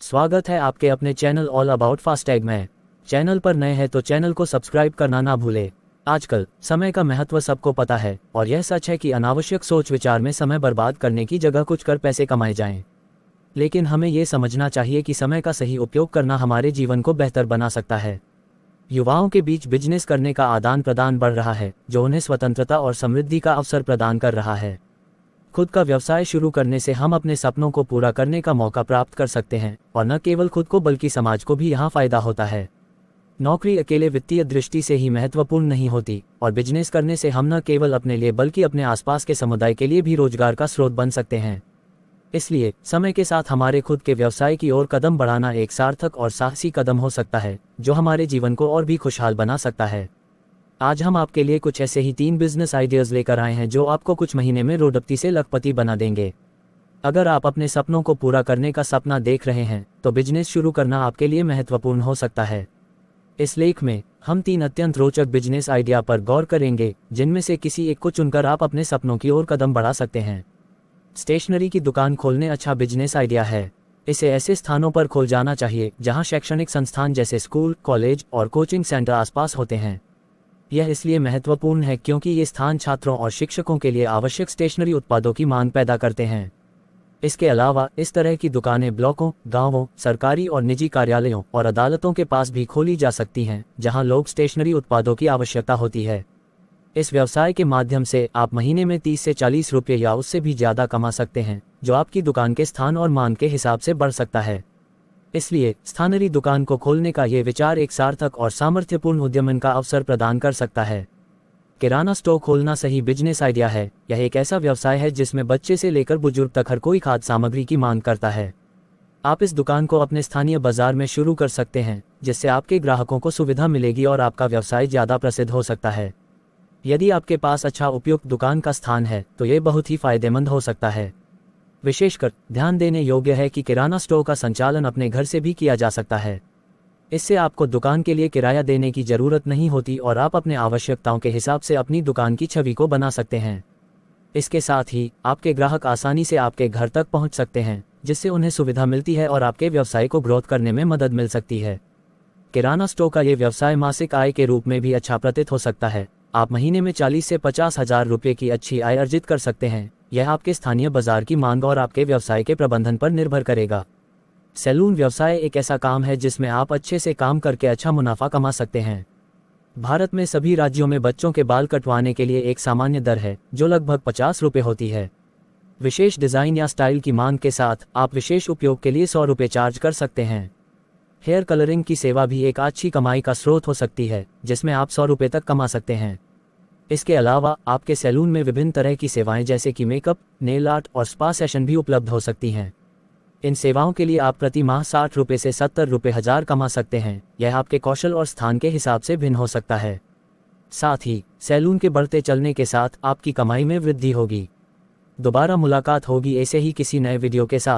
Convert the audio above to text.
स्वागत है आपके अपने चैनल ऑल अबाउट फास्टैग में। चैनल पर नए हैं तो चैनल को सब्सक्राइब करना ना भूले। आजकल समय का महत्व सबको पता है और यह सच है कि अनावश्यक सोच विचार में समय बर्बाद करने की जगह कुछ कर पैसे कमाए जाएं। लेकिन हमें ये समझना चाहिए कि समय का सही उपयोग करना हमारे जीवन को बेहतर बना सकता है। युवाओं के बीच बिजनेस करने का आदान प्रदान बढ़ रहा है, जो उन्हें स्वतंत्रता और समृद्धि का अवसर प्रदान कर रहा है। खुद का व्यवसाय शुरू करने से हम अपने सपनों को पूरा करने का मौका प्राप्त कर सकते हैं और न केवल खुद को बल्कि समाज को भी यहाँ फायदा होता है। नौकरी अकेले वित्तीय दृष्टि से ही महत्वपूर्ण नहीं होती और बिजनेस करने से हम न केवल अपने लिए बल्कि अपने आसपास के समुदाय के लिए भी रोजगार का स्रोत बन सकते हैं। इसलिए समय के साथ हमारे खुद के व्यवसाय की ओर कदम बढ़ाना एक सार्थक और साहसी कदम हो सकता है, जो हमारे जीवन को और भी खुशहाल बना सकता है। आज हम आपके लिए कुछ ऐसे ही 3 बिजनेस आइडियाज़ लेकर आए हैं जो आपको कुछ महीने में रोडपति से लखपति बना देंगे। अगर आप अपने सपनों को पूरा करने का सपना देख रहे हैं तो बिजनेस शुरू करना आपके लिए महत्वपूर्ण हो सकता है। इस लेख में हम 3 अत्यंत रोचक बिजनेस आइडिया पर गौर करेंगे, जिनमें से किसी एक को चुनकर आप अपने सपनों की ओर कदम बढ़ा सकते हैं। स्टेशनरी की दुकान खोलने अच्छा बिजनेस आइडिया है। इसे ऐसे स्थानों पर खोल जाना चाहिए जहां शैक्षणिक संस्थान जैसे स्कूल, कॉलेज और कोचिंग सेंटर आसपास होते हैं। यह इसलिए महत्वपूर्ण है क्योंकि ये स्थान छात्रों और शिक्षकों के लिए आवश्यक स्टेशनरी उत्पादों की मांग पैदा करते हैं। इसके अलावा इस तरह की दुकानें ब्लॉकों, गांवों, सरकारी और निजी कार्यालयों और अदालतों के पास भी खोली जा सकती हैं, जहां लोग स्टेशनरी उत्पादों की आवश्यकता होती है। इस व्यवसाय के माध्यम से आप महीने में 30 से 40 रुपये या उससे भी ज़्यादा कमा सकते हैं, जो आपकी दुकान के स्थान और मांग के हिसाब से बढ़ सकता है। इसलिए स्थानरी दुकान को खोलने का ये विचार एक सार्थक और सामर्थ्यपूर्ण उद्यमन का अवसर प्रदान कर सकता है। किराना स्टोर खोलना सही बिजनेस आइडिया है। यह एक ऐसा व्यवसाय है जिसमें बच्चे से लेकर बुजुर्ग तक हर कोई खाद्य सामग्री की मांग करता है। आप इस दुकान को अपने स्थानीय बाजार में शुरू कर सकते हैं, जिससे आपके ग्राहकों को सुविधा मिलेगी और आपका व्यवसाय ज़्यादा प्रसिद्ध हो सकता है। यदि आपके पास अच्छा उपयुक्त दुकान का स्थान है तो ये बहुत ही फायदेमंद हो सकता है। विशेषकर ध्यान देने योग्य है कि किराना स्टोर का संचालन अपने घर से भी किया जा सकता है। इससे आपको दुकान के लिए किराया देने की ज़रूरत नहीं होती और आप अपने आवश्यकताओं के हिसाब से अपनी दुकान की छवि को बना सकते हैं। इसके साथ ही आपके ग्राहक आसानी से आपके घर तक पहुंच सकते हैं, जिससे उन्हें सुविधा मिलती है और आपके व्यवसाय को ग्रोथ करने में मदद मिल सकती है। किराना स्टोर का ये व्यवसाय मासिक आय के रूप में भी अच्छा प्रतीत हो सकता है। आप महीने में 40 से 50 हज़ार रुपये की अच्छी आय अर्जित कर सकते हैं। यह आपके स्थानीय बाजार की मांग और आपके व्यवसाय के प्रबंधन पर निर्भर करेगा। सैलून व्यवसाय एक ऐसा काम है जिसमें आप अच्छे से काम करके अच्छा मुनाफा कमा सकते हैं। भारत में सभी राज्यों में बच्चों के बाल कटवाने के लिए एक सामान्य दर है, जो लगभग 50 रुपये होती है। विशेष डिज़ाइन या स्टाइल की मांग के साथ आप विशेष उपयोग के लिए 100 रुपये चार्ज कर सकते हैं। हेयर कलरिंग की सेवा भी एक अच्छी कमाई का स्रोत हो सकती है, जिसमें आप 100 रुपये तक कमा सकते हैं। इसके अलावा आपके सैलून में विभिन्न तरह की सेवाएं जैसे कि मेकअप, नेल आर्ट और स्पा सेशन भी उपलब्ध हो सकती हैं। इन सेवाओं के लिए आप प्रति माह 60 रुपये से 70 रुपये हज़ार कमा सकते हैं। यह आपके कौशल और स्थान के हिसाब से भिन्न हो सकता है। साथ ही सैलून के बढ़ते चलने के साथ आपकी कमाई में वृद्धि होगी। दोबारा मुलाकात होगी ऐसे ही किसी नए वीडियो के साथ।